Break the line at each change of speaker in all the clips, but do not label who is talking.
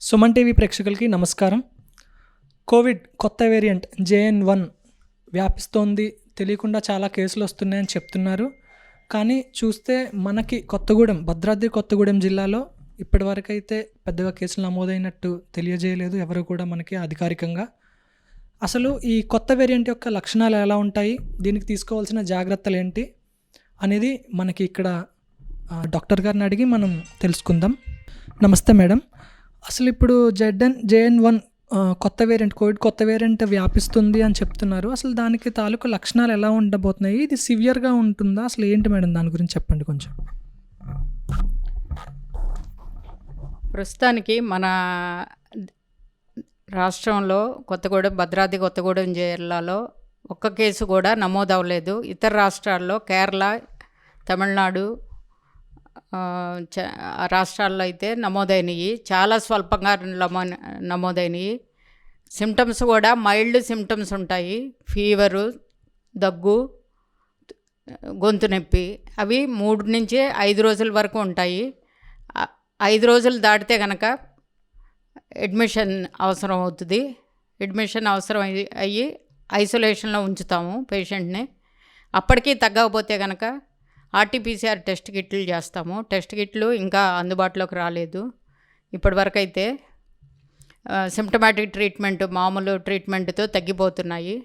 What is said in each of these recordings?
Suman TV ప్రేక్షకులకి నమస్కారం. Covid కొత్త వేరియంట్ JN.1 వ్యాపిస్తోంది. తెలియకుండా చాలా కేసులు వస్తున్నాయని చెప్తున్నారు. కానీ చూస్తే మనకి భద్రాద్రి కొత్తగూడెం జిల్లాలో ఇప్పటివరకైతే పెద్దగా కేసులు నమోదైనట్టు తెలియజేయలేదు ఎవరు కూడా మనకి అధికారికంగా. అసలు ఈ కొత్త వేరియంట్ యొక్క లక్షణాలు ఎలా ఉంటాయి, దీనికి తీసుకోవాల్సిన జాగ్రత్తలు ఏంటి అనేది మనకి ఇక్కడ డాక్టర్ గారిని అడిగి మనం తెలుసుకుందాం. నమస్తే మేడం. అసలు ఇప్పుడు JN.1 కోవిడ్ కొత్త వేరియంట్ వ్యాపిస్తుంది అని చెప్తున్నారు. అసలు దానికి తాలూకు లక్షణాలు ఎలా ఉండబోతున్నాయి? ఇది సివియర్గా ఉంటుందా? అసలు ఏంటి మేడం, దాని గురించి చెప్పండి కొంచెం.
ప్రస్తుతానికి మన రాష్ట్రంలో భద్రాద్రి కొత్తగూడెం జిల్లాలో ఒక్క కేసు కూడా నమోదవలేదు. ఇతర రాష్ట్రాల్లో కేరళ, తమిళనాడు రాష్ట్రాల్లో అయితే నమోదైనవి, చాలా స్వల్పంగా నమోదైనవి. సిమ్టమ్స్ కూడా మైల్డ్ సిమ్టమ్స్ ఉంటాయి. ఫీవరు, దగ్గు, గొంతు నొప్పి. అవి 3 నుంచి 5 రోజుల వరకు ఉంటాయి. 5 రోజులు దాటితే కనుక అడ్మిషన్ అవసరం అవుతుంది. అడ్మిషన్ అవసరం అయ్యి ఐసోలేషన్లో ఉంచుతాము పేషెంట్ని. అప్పటికీ తగ్గకపోతే కనుక RT-PCR టెస్ట్ కిట్లు చేస్తాము. టెస్ట్ కిట్లు ఇంకా అందుబాటులోకి రాలేదు ఇప్పటివరకు. అయితే సిమ్టమాటిక్ ట్రీట్మెంట్, మామూలు ట్రీట్మెంట్తో తగ్గిపోతున్నాయి.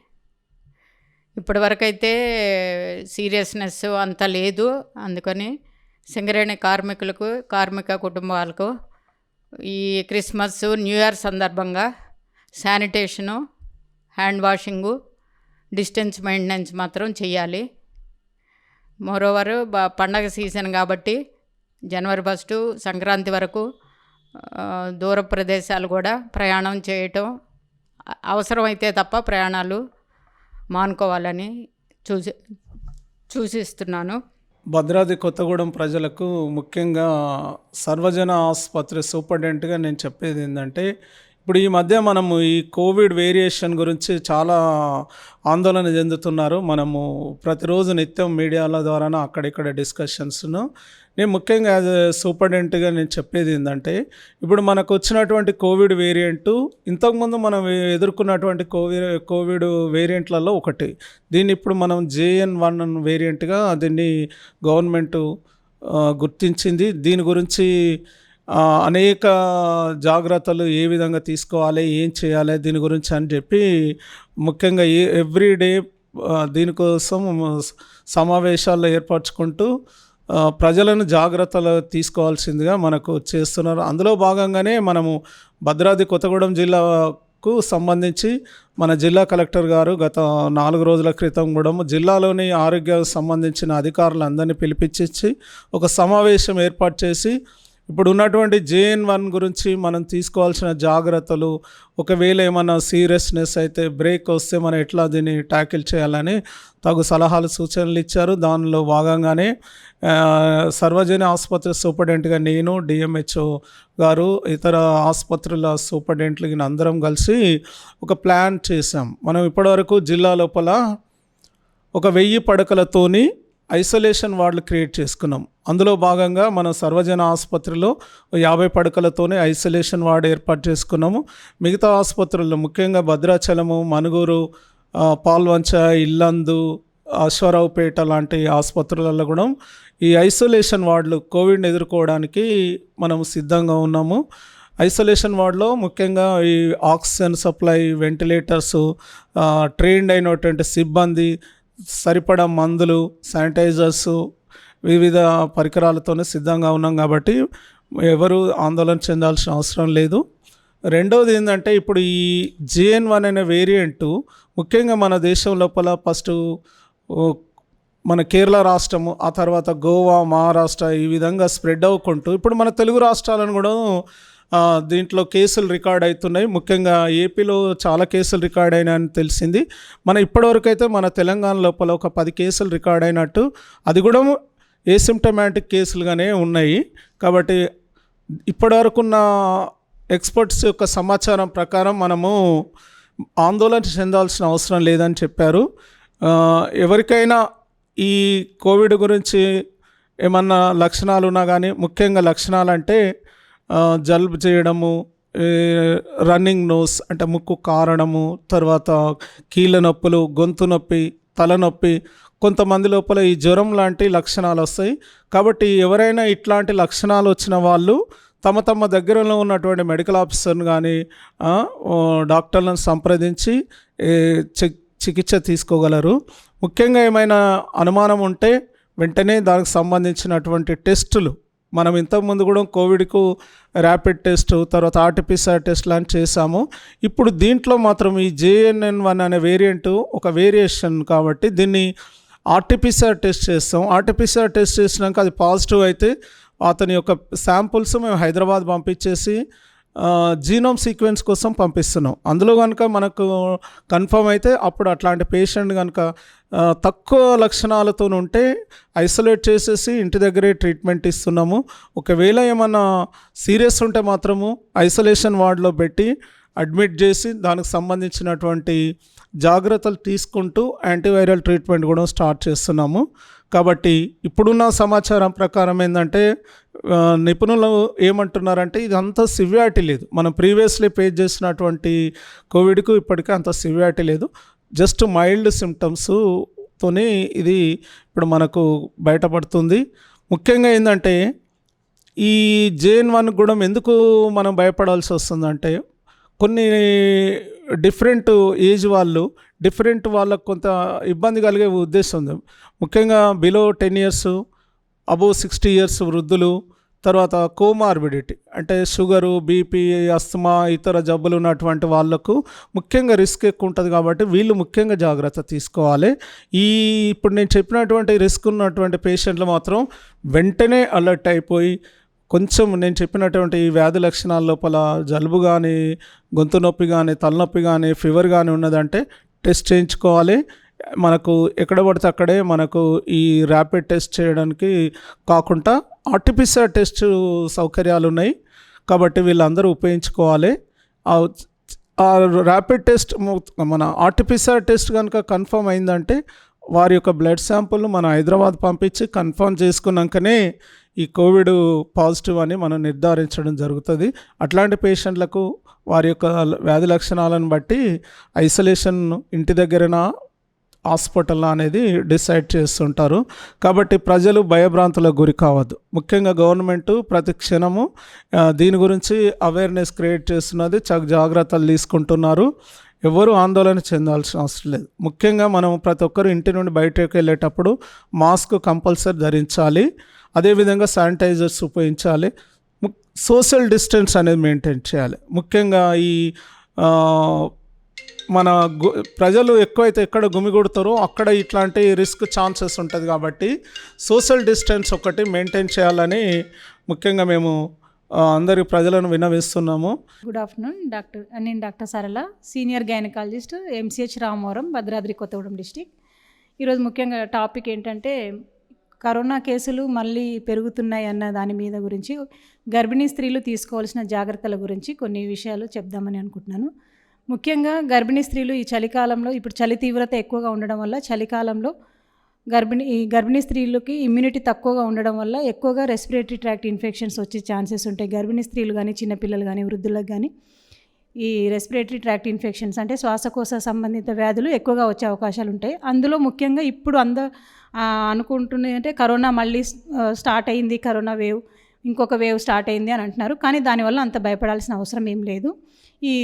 ఇప్పటివరకైతే సీరియస్నెస్ అంత లేదు. అందుకని సింగరేణి కార్మిక కుటుంబాలకు ఈ క్రిస్మస్, న్యూ ఇయర్ సందర్భంగా sanitation, hand washing, distance maintenance మాత్రం చేయాలి. మోరోవర్ పండగ సీజన్ కాబట్టి జనవరి 1 సంక్రాంతి వరకు దూర ప్రదేశాలు కూడా ప్రయాణం చేయటం అవసరమైతే తప్ప ప్రయాణాలు మానుకోవాలని సూచిస్తున్నాను.
భద్రాద్రి కొత్తగూడెం ప్రజలకు, ముఖ్యంగా సర్వజన ఆసుపత్రి సూపరింటెండెంట్గా నేను చెప్పేది ఏంటంటే, ఇప్పుడు ఈ మధ్య మనము ఈ కోవిడ్ వేరియేషన్ గురించి చాలా ఆందోళన చెందుతున్నారు. మనము ప్రతిరోజు నిత్యం మీడియాల ద్వారా అక్కడిక్కడ డిస్కషన్స్ను. నేను ముఖ్యంగా యాజ్ ఎ సూపరింటెండెంట్గా నేను చెప్పేది ఏంటంటే, ఇప్పుడు మనకు వచ్చినటువంటి కోవిడ్ వేరియంటు ఇంతకుముందు మనం ఎదుర్కొన్నటువంటి కోవిడ్ వేరియంట్లలో ఒకటి. దీన్ని ఇప్పుడు మనం JN.1 వేరియంట్గా దీన్ని గవర్నమెంటు గుర్తించింది. దీని గురించి అనేక జాగ్రత్తలు ఏ విధంగా తీసుకోవాలి, ఏం చేయాలి దీని గురించి అని చెప్పి ముఖ్యంగా ఎవ్రీడే దీనికోసం సమావేశాల్లో ఏర్పరచుకుంటూ ప్రజలను జాగ్రత్తలు తీసుకోవాల్సిందిగా మనకు చేస్తున్నారు. అందులో భాగంగానే మనము భద్రాద్రి కొత్తగూడెం జిల్లాకు సంబంధించి మన జిల్లా కలెక్టర్ గారు గత 4 రోజుల క్రితం కూడా జిల్లాలోని ఆరోగ్యానికి సంబంధించిన అధికారులందరినీ పిలిపించి ఒక సమావేశం ఏర్పాటు చేసి ఇప్పుడు ఉన్నటువంటి JN.1 గురించి మనం తీసుకోవాల్సిన జాగ్రత్తలు, ఒకవేళ ఏమైనా సీరియస్నెస్ అయితే, బ్రేక్ వస్తే మనం ఎట్లా దీన్ని ట్యాకిల్ చేయాలని తగు సలహాలు, సూచనలు ఇచ్చారు. దానిలో భాగంగానే సర్వజన ఆసుపత్రి సూపరింటెండెంట్గా నేను, DMHO గారు, ఇతర ఆసుపత్రుల సూపరింటెండెంట్లకి అందరం కలిసి ఒక ప్లాన్ చేసాం. మనం ఇప్పటివరకు జిల్లా లోపల ఒక 1000 పడకలతోని ఐసోలేషన్ వార్డులు క్రియేట్ చేసుకున్నాం. అందులో భాగంగా మనం సర్వజన ఆసుపత్రిలో 50 పడకలతోనే ఐసోలేషన్ వార్డు ఏర్పాటు చేసుకున్నాము. మిగతా ఆసుపత్రుల్లో ముఖ్యంగా భద్రాచలము, మనుగూరు, పాల్వంచ, ఇల్లందు, అశ్వారావుపేట లాంటి ఆసుపత్రులలో కూడా ఈ ఐసోలేషన్ వార్డులు కోవిడ్ని ఎదుర్కోవడానికి మనం సిద్ధంగా ఉన్నాము. ఐసోలేషన్ వార్డులో ముఖ్యంగా ఈ ఆక్సిజన్ సప్లై, వెంటిలేటర్సు, ట్రైన్డ్ అయినటువంటి సిబ్బంది, సరిపడా మందులు, శానిటైజర్సు, వివిధ పరికరాలతోనే సిద్ధంగా ఉన్నాం కాబట్టి ఎవరు ఆందోళన చెందాల్సిన అవసరం లేదు. రెండవది ఏంటంటే, ఇప్పుడు ఈ JN.1 అనే వేరియంటు ముఖ్యంగా మన దేశం లోపల ఫస్ట్ మన కేరళ రాష్ట్రము, ఆ తర్వాత గోవా, మహారాష్ట్ర, ఈ విధంగా స్ప్రెడ్ అవ్వకుంటూ ఇప్పుడు మన తెలుగు రాష్ట్రాలను కూడా దీంట్లో కేసులు రికార్డ్ అవుతున్నాయి. ముఖ్యంగా ఏపీలో చాలా కేసులు రికార్డ్ అయినాయని తెలిసింది. ఇప్పటివరకు అయితే మన తెలంగాణ లోపల ఒక 10 కేసులు రికార్డ్ అయినట్టు, అది కూడా ఏసిమ్టమాటిక్ కేసులుగానే ఉన్నాయి. కాబట్టి ఇప్పటివరకున్న ఎక్స్పర్ట్స్ యొక్క సమాచారం ప్రకారం మనము ఆందోళన చెందాల్సిన అవసరం లేదని చెప్పారు. ఎవరికైనా ఈ కోవిడ్ గురించి ఏమన్నా లక్షణాలు ఉన్నా కానీ, ముఖ్యంగా లక్షణాలు అంటే జలుబు చేయడము, ఈ రన్నింగ్ నోస్ అంటే ముక్కు కారడము, తర్వాత కీళ్ళ నొప్పులు, గొంతు నొప్పి, తలనొప్పి, కొంతమంది లోపల ఈ జ్వరం లాంటి లక్షణాలు వస్తాయి. కాబట్టి ఎవరైనా ఇట్లాంటి లక్షణాలు వచ్చిన వాళ్ళు తమ దగ్గరలో ఉన్నటువంటి మెడికల్ ఆఫీసర్ని కానీ డాక్టర్లను సంప్రదించి చికిత్స తీసుకోగలరు. ముఖ్యంగా ఏమైనా అనుమానం ఉంటే వెంటనే దానికి సంబంధించినటువంటి టెస్టులు మనం ఇంతకుముందు కూడా కోవిడ్కు ర్యాపిడ్ టెస్ట్, తర్వాత ఆర్టీపీసీఆర్ టెస్ట్ లాంటి చేసాము. ఇప్పుడు దీంట్లో మాత్రం ఈ JN.1 అనే వేరియంట్ ఒక వేరియేషన్ కాబట్టి దీన్ని ఆర్టీపీసీఆర్ టెస్ట్ చేస్తాం. ఆర్టీపీసీఆర్ టెస్ట్ చేసినాక అది పాజిటివ్ అయితే అతని యొక్క శాంపుల్స్ మేము హైదరాబాద్ పంపించేసి జీనోమ్ సీక్వెన్స్ కోసం పంపిస్తున్నాం. అందులో కనుక మనకు కన్ఫర్మ్ అయితే అప్పుడు అట్లాంటి పేషెంట్ కనుక తక్కువ లక్షణాలతో ఉంటే ఐసోలేట్ చేసేసి ఇంటి దగ్గరే ట్రీట్మెంట్ ఇస్తున్నాము. ఒకవేళ ఏమన్నా సీరియస్ ఉంటే మాత్రము ఐసోలేషన్ వార్డులో పెట్టి అడ్మిట్ చేసి దానికి సంబంధించినటువంటి జాగ్రత్తలు తీసుకుంటూ యాంటీవైరల్ ట్రీట్మెంట్ కూడా స్టార్ట్ చేస్తున్నాము. కాబట్టి ఇప్పుడున్న సమాచారం ప్రకారం ఏంటంటే నిపుణులు ఏమంటున్నారంటే ఇదంతా సివియారిటీ లేదు. మనం ప్రీవియస్లీ ఫేస్ చేసినటువంటి కోవిడ్కు ఇప్పటికీ అంత సివియారిటీ లేదు. జస్ట్ మైల్డ్ సిమ్టమ్స్తోనే ఇది ఇప్పుడు మనకు బయటపడుతుంది. ముఖ్యంగా ఏంటంటే ఈ JN.1 కూడా ఎందుకు మనం భయపడాల్సి వస్తుందంటే కొన్ని డిఫరెంట్ ఏజ్ వాళ్ళకు కొంత ఇబ్బంది కలిగే ఉద్దేశం ఉంది. ముఖ్యంగా బిలో 10 years, అబోవ్ 60 years వృద్ధులు, తర్వాత కోమార్బిడిటీ అంటే షుగరు, బీపీ, అస్తమా, ఇతర జబ్బులు ఉన్నటువంటి వాళ్ళకు ముఖ్యంగా రిస్క్ ఎక్కువ ఉంటుంది. కాబట్టి వీళ్ళు ముఖ్యంగా జాగ్రత్త తీసుకోవాలి. ఇప్పుడు నేను చెప్పినటువంటి రిస్క్ ఉన్నటువంటి పేషెంట్లు మాత్రం వెంటనే అలర్ట్ అయిపోయి కొంచెం నేను చెప్పినటువంటి ఈ వ్యాధి లక్షణాల లోపల జలుబు కానీ, గొంతు నొప్పి కానీ, తలనొప్పి కానీ, ఫీవర్ కానీ ఉన్నదంటే టెస్ట్ చేయించుకోవాలి. మనకు ఎక్కడ పడితే అక్కడే మనకు ఈ ర్యాపిడ్ టెస్ట్ చేయడానికి కాకుండా ఆర్టీపీసీఆర్ టెస్ట్ సౌకర్యాలు ఉన్నాయి. కాబట్టి వీళ్ళందరూ ఉపయోగించుకోవాలి. ఆ ర్యాపిడ్ టెస్ట్ మన ఆర్టీపీసీఆర్ టెస్ట్ కనుక కన్ఫర్మ్ అయిందంటే వారి యొక్క బ్లడ్ శాంపుల్ను మనం హైదరాబాద్ పంపించి కన్ఫర్మ్ చేసుకున్నాకనే ఈ కోవిడ్ పాజిటివ్ అని మనం నిర్ధారించడం జరుగుతుంది. అట్లాంటి పేషెంట్లకు వారి యొక్క వ్యాధి లక్షణాలను బట్టి ఐసోలేషన్ ఇంటి దగ్గరన హాస్పిటల్ అనేది డిసైడ్ చేస్తుంటారు. కాబట్టి ప్రజలు భయభ్రాంతులకు గురి కావద్దు. ముఖ్యంగా గవర్నమెంట్ ప్రతి క్షణము దీని గురించి అవేర్నెస్ క్రియేట్ చేస్తున్నది, జాగ్రత్తలు తీసుకుంటున్నారు. ఎవరు ఆందోళన చెందాల్సిన అవసరం లేదు. ముఖ్యంగా మనం ప్రతి ఒక్కరు ఇంటి నుండి బయటకు వెళ్ళేటప్పుడు మాస్క్ కంపల్సరీ ధరించాలి. అదేవిధంగా శానిటైజర్స్ ఉపయోగించాలి. సోషల్ డిస్టెన్స్ అనేది మెయింటైన్ చేయాలి. ముఖ్యంగా ఈ మన ప్రజలు ఎక్కువైతే ఎక్కడ గుమిగూడతారో అక్కడ ఇట్లాంటి రిస్క్ ఛాన్సెస్ ఉంటుంది. కాబట్టి సోషల్ డిస్టెన్స్ ఒకటి మెయింటైన్ చేయాలని ముఖ్యంగా మేము అందరి ప్రజలను విన్నవిస్తున్నాము.
గుడ్ ఆఫ్టర్నూన్ నేను డాక్టర్ సరళ, senior gynaecologist, MCH Ramavaram, Bhadradri Kothagudem district. ఈరోజు ముఖ్యంగా టాపిక్ ఏంటంటే కరోనా కేసులు మళ్ళీ పెరుగుతున్నాయి అన్న దాని మీద గురించి, గర్భిణీ స్త్రీలు తీసుకోవాల్సిన జాగ్రత్తల గురించి కొన్ని విషయాలు చెప్దామని అనుకుంటున్నాను. ముఖ్యంగా గర్భిణీ స్త్రీలు ఈ చలికాలంలో, ఇప్పుడు చలి తీవ్రత ఎక్కువగా ఉండడం వల్ల చలికాలంలో గర్భిణీ స్త్రీలకి ఇమ్యూనిటీ తక్కువగా ఉండడం వల్ల ఎక్కువగా రెస్పిరేటరీ ట్రాక్ట్ ఇన్ఫెక్షన్స్ వచ్చే ఛాన్సెస్ ఉంటాయి. గర్భిణీ స్త్రీలు కానీ, చిన్నపిల్లలు కానీ, వృద్ధులకు కానీ ఈ రెస్పిరేటరీ ట్రాక్ట్ ఇన్ఫెక్షన్స్ అంటే శ్వాసకోశ సంబంధిత వ్యాధులు ఎక్కువగా వచ్చే అవకాశాలు ఉంటాయి. అందులో ముఖ్యంగా ఇప్పుడు అనుకుంటున్నాయి అంటే కరోనా మళ్ళీ స్టార్ట్ అయింది, కరోనా వేవ్ ఇంకొక వేవ్ స్టార్ట్ అయింది అని అంటున్నారు. కానీ దానివల్ల అంత భయపడాల్సిన అవసరం ఏం లేదు. ఈ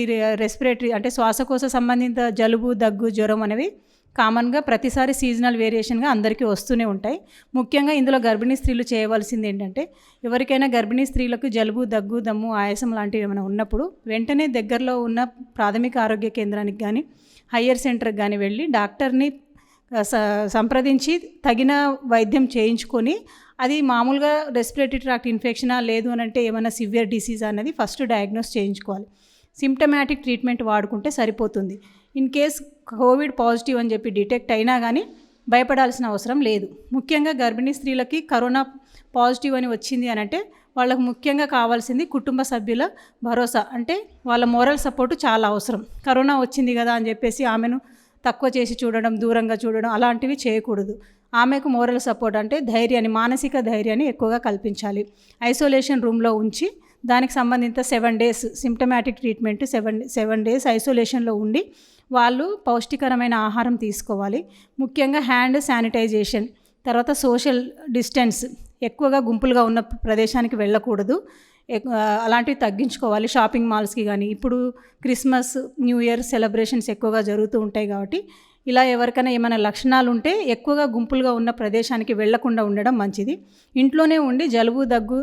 రెస్పిరేటరీ అంటే శ్వాసకోశ సంబంధిత జలుబు, దగ్గు, జ్వరం అనేవి కామన్గా ప్రతిసారి సీజనల్ వేరియేషన్గా అందరికీ వస్తూనే ఉంటాయి. ముఖ్యంగా ఇందులో గర్భిణీ స్త్రీలు చేయవలసింది ఏంటంటే, ఎవరికైనా గర్భిణీ స్త్రీలకు జలుబు, దగ్గు, దమ్ము, ఆయాసం లాంటివి ఏమైనా ఉన్నప్పుడు వెంటనే దగ్గరలో ఉన్న ప్రాథమిక ఆరోగ్య కేంద్రానికి కానీ, హయ్యర్ సెంటర్కి కానీ వెళ్ళి డాక్టర్ని సంప్రదించి తగిన వైద్యం చేయించుకొని, అది మామూలుగా రెస్పిరేటరీ ట్రాక్ట్ ఇన్ఫెక్షనా లేదు అని అంటే ఏమైనా సివియర్ డిసీజ్ అనేది ఫస్ట్ డయాగ్నోస్ చేయించుకోవాలి. సిమ్టమాటిక్ ట్రీట్మెంట్ వాడుకుంటే సరిపోతుంది. ఇన్ కేస్ కోవిడ్ పాజిటివ్ అని చెప్పి డిటెక్ట్ అయినా కానీ భయపడాల్సిన అవసరం లేదు. ముఖ్యంగా గర్భిణీ స్త్రీలకి కరోనా పాజిటివ్ అని వచ్చింది అని అంటే వాళ్ళకు ముఖ్యంగా కావాల్సింది కుటుంబ సభ్యుల భరోసా, అంటే వాళ్ళ మోరల్ సపోర్టు చాలా అవసరం. కరోనా వచ్చింది కదా అని చెప్పేసి ఆమెను తక్కువ చేసి చూడడం, దూరంగా చూడడం అలాంటివి చేయకూడదు. ఆమెకు మోరల్ సపోర్ట్ అంటే ధైర్యాన్ని, మానసిక ధైర్యాన్ని ఎక్కువగా కల్పించాలి. ఐసోలేషన్ రూమ్లో ఉంచి దానికి సంబంధిత 7 డేస్ సిమ్టమాటిక్ ట్రీట్మెంట్, 7 డేస్ ఐసోలేషన్లో ఉండి వాళ్ళు పౌష్టికరమైన ఆహారం తీసుకోవాలి. ముఖ్యంగా హ్యాండ్ శానిటైజేషన్, తర్వాత సోషల్ డిస్టెన్స్, ఎక్కువగా గుంపులుగా ఉన్న ప్రదేశానికి వెళ్ళకూడదు, అలాంటివి తగ్గించుకోవాలి. షాపింగ్ మాల్స్కి కానీ, ఇప్పుడు క్రిస్మస్, న్యూ ఇయర్ సెలబ్రేషన్స్ ఎక్కువగా జరుగుతూ ఉంటాయి కాబట్టి ఇలా ఎవరికైనా ఏమైనా లక్షణాలు ఉంటే ఎక్కువగా గుంపులుగా ఉన్న ప్రదేశానికి వెళ్లకుండా ఉండడం మంచిది. ఇంట్లోనే ఉండి జలుబు, దగ్గు,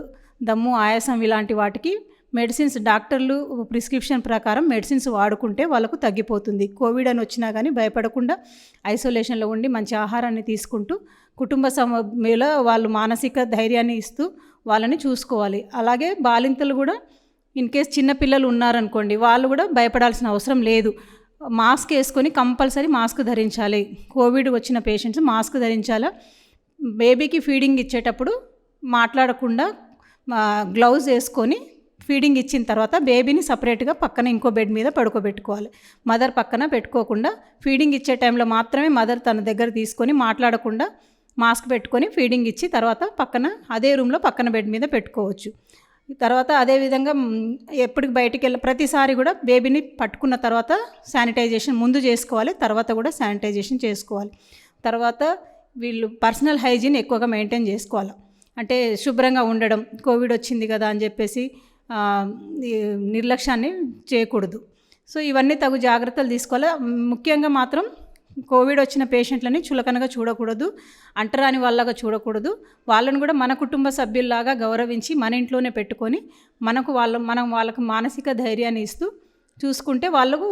దమ్ము, ఆయాసం ఇలాంటి వాటికి మెడిసిన్స్, డాక్టర్లు ప్రిస్క్రిప్షన్ ప్రకారం మెడిసిన్స్ వాడుకుంటే వాళ్ళకు తగ్గిపోతుంది. కోవిడ్ అని వచ్చినా కానీ భయపడకుండా ఐసోలేషన్లో ఉండి మంచి ఆహారాన్ని తీసుకుంటూ కుటుంబ సభ్యుల వాళ్ళు మానసిక ధైర్యాన్ని ఇస్తూ వాళ్ళని చూసుకోవాలి. అలాగే బాలింతలు కూడా ఇన్ కేస్ చిన్నపిల్లలు ఉన్నారనుకోండి, వాళ్ళు కూడా భయపడాల్సిన అవసరం లేదు. మాస్క్ వేసుకొని కంపల్సరీ మాస్క్ ధరించాలి. కోవిడ్ వచ్చిన పేషెంట్స్ మాస్క్ ధరించాలా. బేబీకి ఫీడింగ్ ఇచ్చేటప్పుడు మాట్లాడకుండా గ్లౌజ్ వేసుకొని ఫీడింగ్ ఇచ్చిన తర్వాత బేబీని సపరేట్గా పక్కన ఇంకో బెడ్ మీద పడుకోబెట్టుకోవాలి. మదర్ పక్కన పెట్టుకోకుండా, ఫీడింగ్ ఇచ్చే టైంలో మాత్రమే మదర్ తన దగ్గర తీసుకొని మాట్లాడకుండా మాస్క్ పెట్టుకొని ఫీడింగ్ ఇచ్చి తర్వాత పక్కన అదే రూమ్లో పక్కన బెడ్ మీద పెట్టుకోవచ్చు. తర్వాత అదేవిధంగా ఎప్పటికి బయటికి ప్రతిసారి కూడా బేబీని పట్టుకున్న తర్వాత శానిటైజేషన్ ముందు చేసుకోవాలి, తర్వాత కూడా శానిటైజేషన్ చేసుకోవాలి. తర్వాత వీళ్ళు పర్సనల్ హైజీన్ ఎక్కువగా మెయింటైన్ చేసుకోవాలి. అంటే శుభ్రంగా ఉండడం, కోవిడ్ వచ్చింది కదా అని చెప్పేసి నిర్లక్ష్యాన్ని చేయకూడదు. సో ఇవన్నీ తగు జాగ్రత్తలు తీసుకోవాలి. ముఖ్యంగా మాత్రం కోవిడ్ వచ్చిన పేషెంట్లని చులకనగా చూడకూడదు, అంటరాని వాళ్ళగా చూడకూడదు. వాళ్ళని కూడా మన కుటుంబ సభ్యుల్లాగా గౌరవించి మన ఇంట్లోనే పెట్టుకొని మనం వాళ్ళకు మానసిక ధైర్యాన్ని ఇస్తూ చూసుకుంటే వాళ్ళకు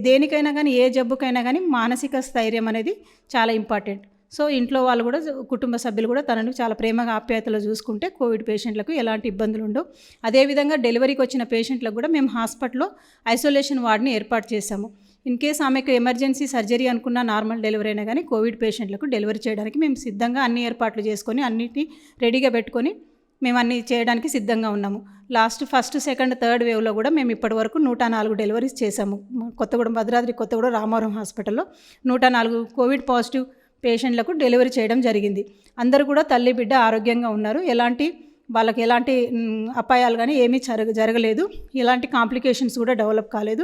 దేనికైనా కానీ, ఏ జబ్బుకైనా కానీ మానసిక స్థైర్యం అనేది చాలా ఇంపార్టెంట్. సో ఇంట్లో వాళ్ళు కూడా, కుటుంబ సభ్యులు కూడా తనను చాలా ప్రేమగా ఆప్యాయతలో చూసుకుంటే కోవిడ్ పేషెంట్లకు ఎలాంటి ఇబ్బందులు ఉండవు. అదేవిధంగా డెలివరీకి వచ్చిన పేషెంట్లకు కూడా మేము హాస్పిటల్లో ఐసోలేషన్ వార్డ్ని ఏర్పాటు చేశాము. ఇన్ కేస్ ఆమెకు ఎమర్జెన్సీ సర్జరీ అనుకున్న, నార్మల్ డెలివరీ అయినా కానీ కోవిడ్ పేషెంట్లకు డెలివరీ చేయడానికి మేము సిద్ధంగా అన్ని ఏర్పాట్లు చేసుకొని అన్నిటినీ రెడీగా పెట్టుకొని మేము అన్నీ చేయడానికి సిద్ధంగా ఉన్నాము. ఫస్ట్, సెకండ్, థర్డ్ వేవ్లో కూడా మేము ఇప్పటివరకు 104 డెలివరీస్ చేశాము. భద్రాద్రి కొత్తగూడెం రామవరం హాస్పిటల్లో 104 కోవిడ్ పాజిటివ్ పేషెంట్లకు డెలివరీ చేయడం జరిగింది. అందరూ కూడా తల్లి బిడ్డ ఆరోగ్యంగా ఉన్నారు. వాళ్ళకి ఎలాంటి అపాయాలు కానీ ఏమీ జరగలేదు. ఎలాంటి కాంప్లికేషన్స్ కూడా డెవలప్ కాలేదు.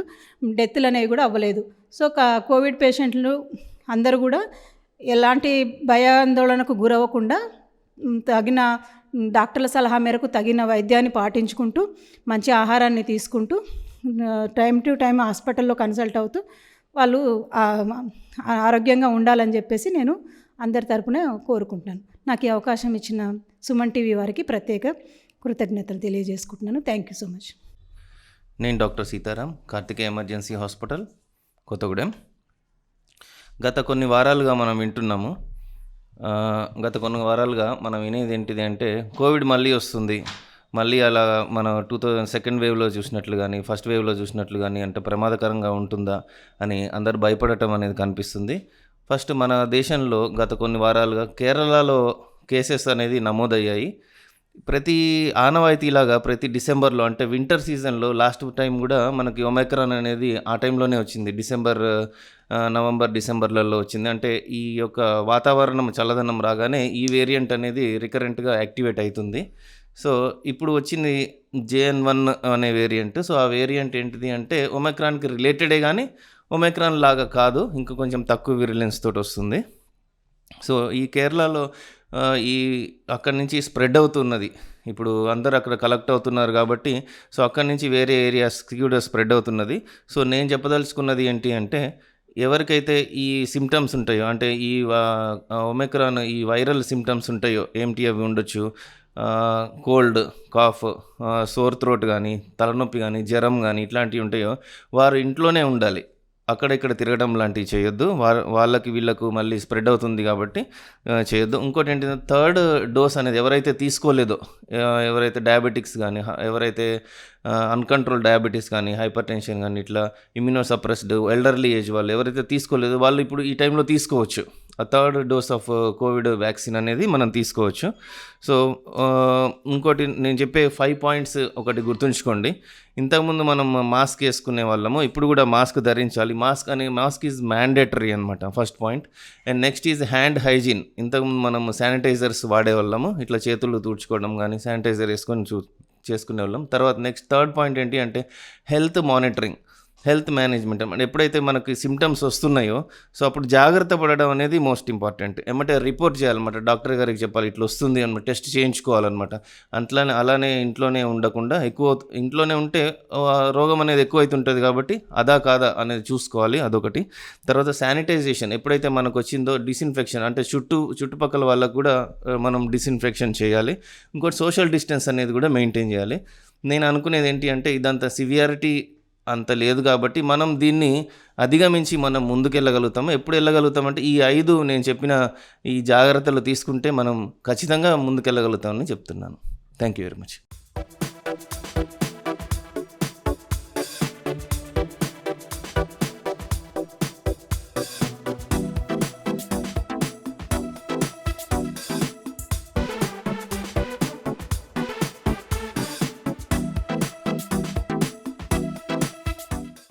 డెత్లు అనేవి కూడా అవ్వలేదు. సో కోవిడ్ పేషెంట్లు అందరూ కూడా ఎలాంటి భయాందోళనకు గురవ్వకుండా తగిన డాక్టర్ల సలహా మేరకు తగిన వైద్యాన్ని పాటించుకుంటూ, మంచి ఆహారాన్ని తీసుకుంటూ, టైం టు టైం హాస్పిటల్లో కన్సల్ట్ అవుతూ వాళ్ళు ఆరోగ్యంగా ఉండాలని చెప్పేసి నేను అందరి తరపున కోరుకుంటున్నాను. నాకు ఈ అవకాశం ఇచ్చిన సుమన్ టీవీ వారికి ప్రత్యేక కృతజ్ఞతలు తెలియజేసుకుంటున్నాను. Thank you so much.
నేను doctor Sitaram, Karthikeya emergency hospital, Kothagudem. గత కొన్ని వారాలుగా మనం వింటున్నాము. మనం వినేది ఏంటిది అంటే కోవిడ్ మళ్ళీ వస్తుంది, మళ్ళీ అలా మన 2002 వేవ్లో చూసినట్లు కానీ, ఫస్ట్ వేవ్లో చూసినట్లు కానీ అంటే ప్రమాదకరంగా ఉంటుందా అని అందరు భయపడటం అనేది కనిపిస్తుంది. ఫస్ట్ మన దేశంలో గత కొన్ని వారాలుగా కేరళలో కేసెస్ అనేది నమోదయ్యాయి. ప్రతి ఆనవాయితీలాగా ప్రతి డిసెంబర్లో, అంటే వింటర్ సీజన్లో లాస్ట్ టైం కూడా మనకి ఒమైక్రాన్ అనేది ఆ టైంలోనే వచ్చింది. నవంబర్, డిసెంబర్లలో వచ్చింది. అంటే ఈ యొక్క వాతావరణం చల్లదనం రాగానే ఈ వేరియంట్ అనేది రికరెంట్గా యాక్టివేట్ అవుతుంది. సో ఇప్పుడు వచ్చింది JN1 అనే వేరియంట్. సో ఆ వేరియంట్ ఏంటిది అంటే ఒమైక్రాన్కి రిలేటెడే కానీ ఒమైక్రాన్ లాగా కాదు, ఇంకా కొంచెం తక్కువ విరిలెన్స్ తోటి వస్తుంది. సో ఈ కేరళలో అక్కడి నుంచి స్ప్రెడ్ అవుతున్నది. ఇప్పుడు అందరు అక్కడ కలెక్ట్ అవుతున్నారు కాబట్టి సో అక్కడి నుంచి వేరే ఏరియాస్కి కూడా స్ప్రెడ్ అవుతున్నది. సో నేను చెప్పదలుచుకున్నది ఏంటి అంటే, ఎవరికైతే ఈ సిమ్టమ్స్ ఉంటాయో, అంటే ఈ ఒమైక్రాన్ ఈ వైరల్ సిమ్టమ్స్ ఉంటాయో, ఏమిటి అవి ఉండొచ్చు, కోల్డ్, కాఫ్, సోర్ థ్రోట్ కానీ, తలనొప్పి కానీ, జ్వరం కానీ ఇట్లాంటివి ఉంటాయో వారు ఇంట్లోనే ఉండాలి. అక్కడ ఇక్కడ తిరగడం లాంటివి చేయొద్దు. వాళ్ళకి వీళ్ళకు మళ్ళీ స్ప్రెడ్ అవుతుంది కాబట్టి చేయొద్దు. ఇంకోటి ఏంటంటే, థర్డ్ డోస్ అనేది ఎవరైతే తీసుకోలేదో, ఎవరైతే డయాబెటిక్స్ కానీ, ఎవరైతే అన్కంట్రోల్ డయాబెటీస్ కానీ, హైపర్ టెన్షన్ కానీ, ఇట్లా ఇమ్యూనోసప్రెస్డ్ ఎల్డర్లీ ఏజ్ వాళ్ళు ఎవరైతే తీసుకోలేదో వాళ్ళు ఇప్పుడు ఈ టైంలో తీసుకోవచ్చు. ఆ third dose of Covid vaccine అనేది మనం తీసుకోవచ్చు. సో ఇంకోటి నేను చెప్పే 5 పాయింట్స్ ఒకటి గుర్తుంచుకోండి. ఇంతకుముందు మనం మాస్క్ వేసుకునే వాళ్ళము, ఇప్పుడు కూడా మాస్క్ ధరించాలి. మాస్క్ ఈజ్ మ్యాండేటరీ అనమాట, first point. And next is hand hygiene. ఇంతకుముందు మనం శానిటైజర్స్ వాడేవాళ్ళము, ఇట్లా చేతులు తుడుచుకోవడం కానీ, శానిటైజర్ వేసుకొని చేసుకునే వాళ్ళం. తర్వాత నెక్స్ట్ థర్డ్ పాయింట్ ఏంటి అంటే హెల్త్ మానిటరింగ్, హెల్త్ మేనేజ్మెంట్ అనమాట. ఎప్పుడైతే మనకి సిమ్టమ్స్ వస్తున్నాయో సో అప్పుడు జాగ్రత్త పడడం అనేది మోస్ట్ ఇంపార్టెంట్. ఏమంటే రిపోర్ట్ చేయాలన్నమాట, డాక్టర్ గారికి చెప్పాలి ఇట్లా వస్తుంది అనమాట, టెస్ట్ చేయించుకోవాలన్నమాట. అలానే ఇంట్లోనే ఉండకుండా, ఇంట్లోనే ఉంటే రోగం అనేది ఎక్కువైతుంటుంది కాబట్టి అదా కాదా అనేది చూసుకోవాలి, అదొకటి. తర్వాత శానిటైజేషన్, ఎప్పుడైతే మనకు వచ్చిందో డిస్ఇన్ఫెక్షన్, అంటే చుట్టుపక్కల వాళ్ళకు కూడా మనం డిస్ఇన్ఫెక్షన్ చేయాలి. ఇంకోటి సోషల్ డిస్టెన్స్ అనేది కూడా మెయింటైన్ చేయాలి. నేను అనుకునేది ఏంటి అంటే ఇదంతా సివియారిటీ అంత లేదు కాబట్టి మనం దీన్ని అధిగమించి మనం ముందుకెళ్ళగలుగుతాము. ఎప్పుడు వెళ్ళగలుగుతామంటే ఈ 5 నేను చెప్పిన ఈ జాగ్రత్తలు తీసుకుంటే మనం ఖచ్చితంగా ముందుకెళ్ళగలుగుతామని చెప్తున్నాను. Thank you very much.